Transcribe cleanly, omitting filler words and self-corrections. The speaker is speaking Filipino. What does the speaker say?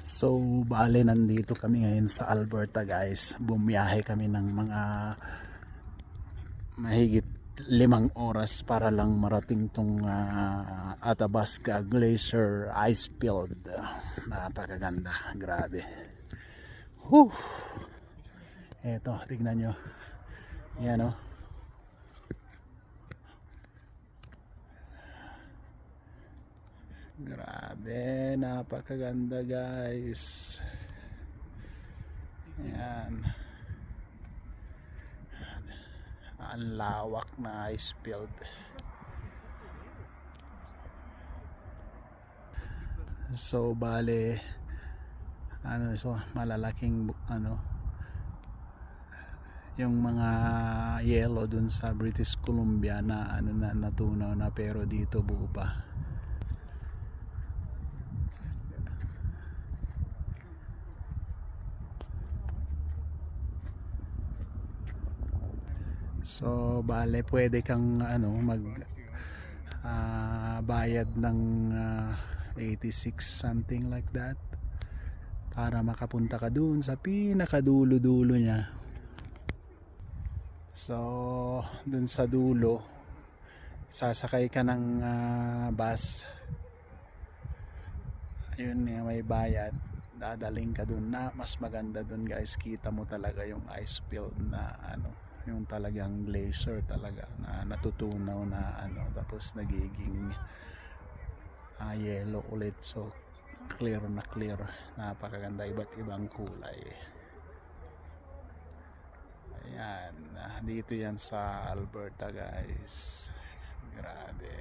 So, bale nandito kami ngayon sa Alberta guys. Bumiyahe kami ng mga mahigit 5 oras para lang marating tong Athabasca Glacier Ice Field. Napakaganda, grabe. Whew. Eto, tignan nyo. Yan o. Grabe, napakaganda guys. Yan. Ang lawak na ice field. So bale malalaking yung mga yellow dun sa British Columbia na natunaw na, pero dito buo pa. So bale pwede kang bayad ng 86 something like that para makapunta ka dun sa pinakadulo-dulo niya. So dun sa dulo sasakay ka ng bus. Ayun, may bayad, dadaling ka dun. Na mas maganda dun guys, kita mo talaga yung ice field na yung talagang glacier talaga na natutunaw na tapos nagiging yellow ulit. So clear na clear, napakaganda, iba't ibang kulay. Ayan, dito yan sa Alberta guys, grabe.